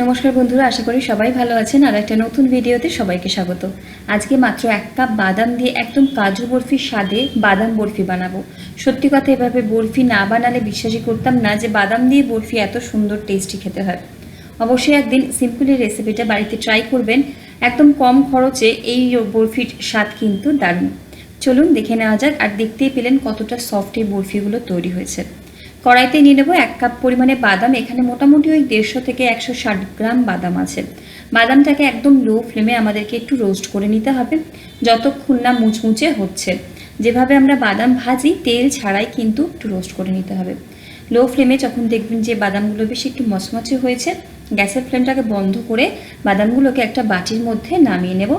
নমস্কার বন্ধুরা, আশা করি সবাই ভালো আছেন। আর একটা নতুন ভিডিওতে সবাইকে স্বাগত। আজকে মাত্র 1 কাপ বাদাম দিয়ে একদম কাজু বরফির স্বাদে বাদাম বরফি বানাবো। সত্যি কথা, এভাবে বরফি না বানালে বিশ্বাসই করতাম না যে বাদাম দিয়ে বরফি এত সুন্দর টেস্টি খেতে হয়। অবশ্যই একদিন সিম্পলি রেসিপিটা বাড়িতে ট্রাই করবেন। একদম কম খরচে এই বরফির স্বাদ কিন্তু দারুণ। চলুন দেখে নেওয়া যাক। আর দেখতেই পেলেন কতটা সফট এই বরফিগুলো তৈরি হয়েছে। কড়াইতে নিয়ে নেবো 1 কাপ পরিমাণে বাদাম। এখানে মোটামুটি ওই 150 থেকে 160 গ্রাম বাদাম আছে। বাদামটাকে একদম লো ফ্লেমে আমাদেরকে একটু রোস্ট করে নিতে হবে, যতক্ষণ না মুচমুচে হচ্ছে। যেভাবে আমরা বাদাম ভাজি তেল ছাড়াই কিন্তু একটু রোস্ট করে নিতে হবে। লো ফ্লেমে যখন দেখবেন যে বাদামগুলো বেশি একটু মচমচে হয়েছে, গ্যাসের ফ্লেমটাকে বন্ধ করে বাদামগুলোকে একটা বাটির মধ্যে নামিয়ে নেব।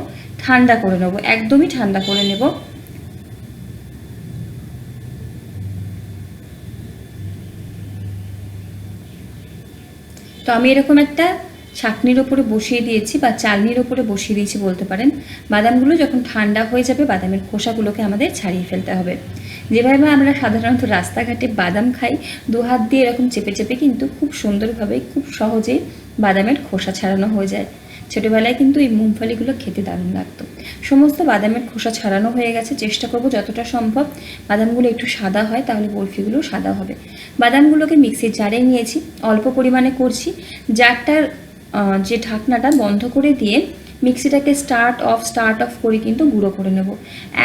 ঠান্ডা করে নেব, একদমই ঠান্ডা করে নেব। তো আমি এরকম একটা ছাঁকনির ওপরে বসিয়ে দিয়েছি বা চালনির ওপরে বসিয়ে দিয়েছি বলতে পারেন। বাদামগুলো যখন ঠান্ডা হয়ে যাবে, বাদামের খোসাগুলোকে আমাদের ছাড়িয়ে ফেলতে হবে। যেভাবে আমরা সাধারণত রাস্তাঘাটে বাদাম খাই, 2 হাত দিয়ে এরকম চেপে চেপে কিন্তু খুব সুন্দরভাবে খুব সহজেই বাদামের খোসা ছাড়ানো হয়ে যায়। ছোটোবেলায় কিন্তু এই মুংফলিগুলো খেতে দারুণ লাগতো। সমস্ত বাদামের খোসা ছাড়ানো হয়ে গেছে। চেষ্টা করব যতটা সম্ভব বাদামগুলো একটু সাদা হয়, তাহলে বরফিগুলো সাদা হবে। বাদামগুলোকে মিক্সির জারে নিয়েছি, অল্প পরিমাণে করছি। জারটার যে ঢাকনাটা বন্ধ করে দিয়ে মিক্সিটাকে স্টার্ট অফ করে কিন্তু গুঁড়ো করে নেব।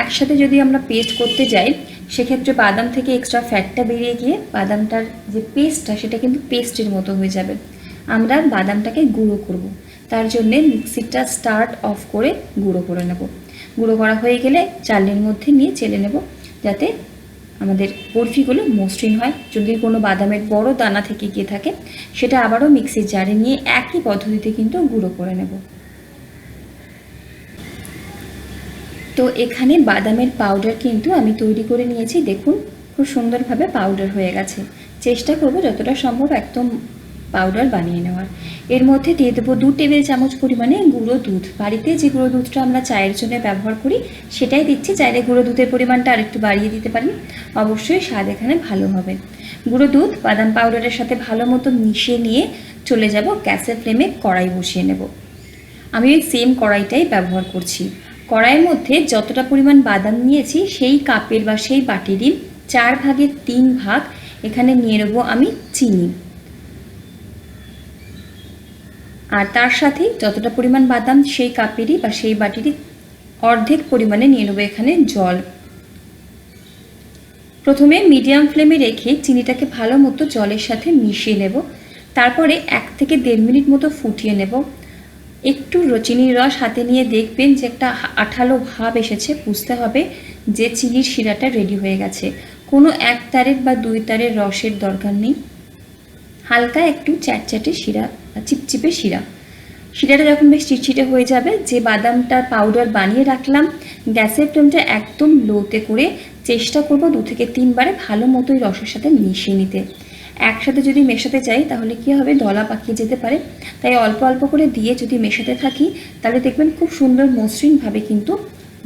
একসাথে যদি আমরা পেস্ট করতে যাই, সেক্ষেত্রে বাদাম থেকে এক্সট্রা ফ্যাটটা বেরিয়ে গিয়ে বাদামটার যে পেস্টটা সেটা কিন্তু পেস্টের মতো হয়ে যাবে। আমরা বাদামটাকে গুঁড়ো করব, তার জন্যে মিক্সিটা স্টার্ট অফ করে গুঁড়ো করে নেব। গুঁড়ো করা হয়ে গেলে চালনির মধ্যে নিয়ে চেলে নেব, যাতে আমাদের বরফিগুলো মসৃণ হয়। যদি কোনো বাদামের বড় দানা থেকে গিয়ে থাকে, সেটা আবারও মিক্সির জারে নিয়ে একই পদ্ধতিতে কিন্তু গুঁড়ো করে নেব। তো এখানে বাদামের পাউডার কিন্তু আমি তৈরি করে নিয়েছি। দেখুন খুব সুন্দরভাবে পাউডার হয়ে গেছে। চেষ্টা করব যতটা সম্ভব একদম পাউডার বানিয়ে নেওয়ার। এর মধ্যে দিয়ে দেবো 2 টেবিল চামচ পরিমাণে গুঁড়ো দুধ। বাড়িতে যে গুঁড়ো দুধটা আমরা চায়ের জন্য ব্যবহার করি সেটাই দিচ্ছি। চাইলে গুঁড়ো দুধের পরিমাণটা আরেকটু বাড়িয়ে দিতে পারি, অবশ্যই স্বাদ এখানে ভালো হবে। গুঁড়ো দুধ বাদাম পাউডারের সাথে ভালো মতো মিশিয়ে নিয়ে চলে যাব গ্যাসের ফ্লেমে। কড়াই বসিয়ে নেব। আমি ওই সেম কড়াইটাই ব্যবহার করছি। কড়াইয়ের মধ্যে যতটা পরিমাণ বাদাম নিয়েছি, সেই কাপের বা সেই বাটিরই 4 ভাগের 3 ভাগ এখানে নিয়ে নেব আমি চিনি। আর তার সাথে যতটা পরিমাণ বাদাম সেই কাপেরই বা সেই বাটিরই অর্ধেক পরিমাণে নিয়ে নেব এখানে জল। প্রথমে মিডিয়াম ফ্লেমে রেখে চিনিটাকে ভালো মতো জলের সাথে মিশিয়ে নেব। তারপরে 1 থেকে 1.5 মিনিট মতো ফুটিয়ে নেব। একটু চিনির রস হাতে নিয়ে দেখবেন যে একটা আঠালো ভাব এসেছে, বুঝতে হবে যে চিনির শিরাটা রেডি হয়ে গেছে। কোনো 1 তারের বা 2 তারের রসের দরকার নেই, হালকা একটু চ্যাটচ্যাটে শিরা, চিপচিপে শিরা। শিরাটা যখন বেশ চিটচিটে হয়ে যাবে, যে বাদামটা পাউডার বানিয়ে রাখলাম, গ্যাসের ফ্লেমটা একদম লোতে করে চেষ্টা করব 2 থেকে 3 বারে ভালো মতোই রসের সাথে মিশিয়ে নিতে। একসাথে যদি মেশাতে চাই তাহলে কী হবে, দলা পাকিয়ে যেতে পারে। তাই অল্প অল্প করে দিয়ে যদি মেশাতে থাকি, তাহলে দেখবেন খুব সুন্দর মসৃণভাবে কিন্তু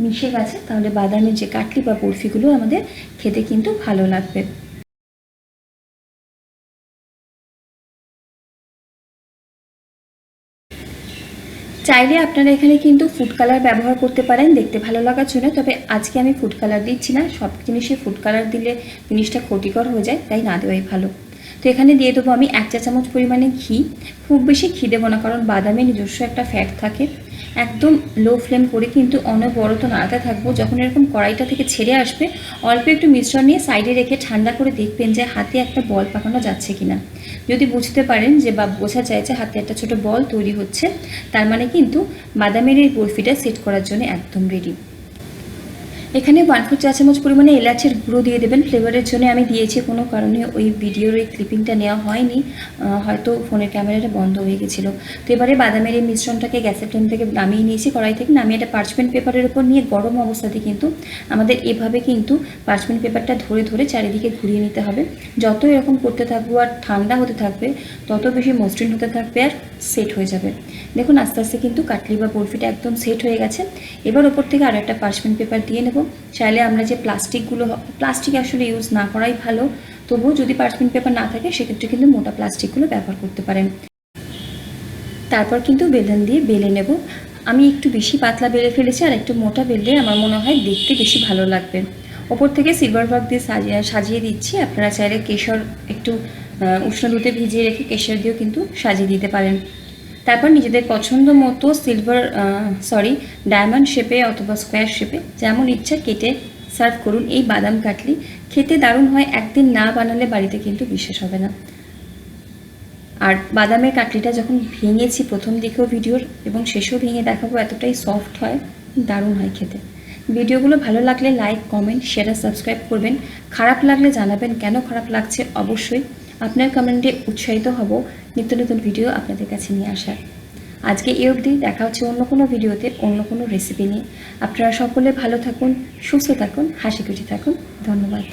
মিশে গেছে। তাহলে বাদামের যে কাটলি বা বরফিগুলো আমাদের খেতে কিন্তু ভালো লাগবে। চাইলে আপনারা এখানে কিন্তু ফুড কালার ব্যবহার করতে পারেন দেখতে ভালো লাগার জন্য, তবে আজকে আমি ফুড কালার দিচ্ছি না। সব জিনিসে ফুড কালার দিলে জিনিসটা ক্ষতিকর হয়ে যায়, তাই না দেওয়াই ভালো। তো এখানে দিয়ে দেবো আমি 1 চা চামচ পরিমাণে ঘি। খুব বেশি ঘি দেবো না, কারণ বাদামে নিজস্ব একটা ফ্যাট থাকে। একদম লো ফ্লেম করে কিন্তু অনবরত নাড়াতে থাকবো। যখন এরকম কড়াইটা থেকে ছেড়ে আসবে, অল্প একটু মিশ্রণ নিয়ে সাইডে রেখে ঠান্ডা করে দেখবেন যে হাতে একটা বল পাকানো যাচ্ছে কিনা। যদি বুঝতে পারেন যে বা বোঝা যায় যে হাতে একটা ছোট বল তৈরি হচ্ছে, তার মানে কিন্তু বাদামের এই বরফিটা সেট করার জন্য একদম রেডি। এখানে 1/4 চা চামচ পরিমাণে এলাচের গুঁড়ো দিয়ে দেবেন ফ্লেভারের জন্য। আমি দিয়েছি, কোনো কারণে ওই ভিডিওর এই ক্লিপিংটা নেওয়া হয়নি, হয়তো ফোনের ক্যামেরাটা বন্ধ হয়ে গেছিলো। তো এবারে বাদামের এই মিশ্রণটাকে গ্যাসের ফ্লেম থেকে নামিয়ে নিয়েছি, কড়াই থেকে নামিয়ে একটা পার্চমেন্ট পেপারের উপর নিয়ে গরম অবস্থাতে কিন্তু আমাদের এভাবে কিন্তু পার্চমেন্ট পেপারটা ধরে ধরে চারিদিকে ঘুরিয়ে নিতে হবে। যত এরকম করতে থাকবো আর ঠান্ডা হতে থাকবে, তত বেশি মসৃণ হতে থাকবে আর সেট হয়ে যাবে। দেখুন আস্তে আস্তে কিন্তু কাটলি বা বরফিটা একদম সেট হয়ে গেছে। এবার ওপর থেকে আরও একটা পার্চমেন্ট পেপার দিয়ে নেব। চাইলে আমরা যে প্লাস্টিক আসলে ইউজ না করাই ভালো, তবুও যদি পার্চমেন্ট পেপার না থাকে সেক্ষেত্রে কিন্তু মোটা প্লাস্টিকগুলো ব্যবহার করতে পারেন। তারপর কিন্তু বেলন দিয়ে বেলে নেব। আমি একটু বেশি পাতলা বেলে ফেলেছি, আর একটু মোটা বেললে আমার মনে হয় দেখতে বেশি ভালো লাগবে। ওপর থেকে সিলভার ফয়েল দিয়ে সাজিয়ে দিচ্ছি। আপনারা চাইলে কেশর একটু উষ্ণ দুধে ভিজিয়ে রেখে কেশর দিয়েও কিন্তু সাজিয়ে দিতে পারেন। তারপর নিজেদের পছন্দ মতো ডায়মন্ড শেপে অথবা স্কোয়ার শেপে যেমন ইচ্ছা কেটে সার্ভ করুন। এই বাদাম কাটলি খেতে দারুণ হয়, একদিন না বানালে বাড়িতে কিন্তু বিশ্বাস হবে না। আর বাদামের কাটলিটা যখন ভেঙেছি প্রথম দিকেও ভিডিওর এবং শেষেও ভেঙে দেখাবো, এতটাই সফট হয়, দারুণ হয় খেতে। ভিডিওগুলো ভালো লাগলে লাইক, কমেন্ট, শেয়ার আর সাবস্ক্রাইব করবেন। খারাপ লাগলে জানাবেন কেন খারাপ লাগছে। অবশ্যই আপনার কমেন্টে উৎসাহিত হব নিত্য নতুন ভিডিও আপনাদের কাছে নিয়ে আসার। আজকে এই অবধি, দেখা হচ্ছে অন্য কোনো ভিডিওতে অন্য কোনো রেসিপি নিয়ে। আপনারা সকলে ভালো থাকুন, সুস্থ থাকুন, হাসি খুশি থাকুন। ধন্যবাদ।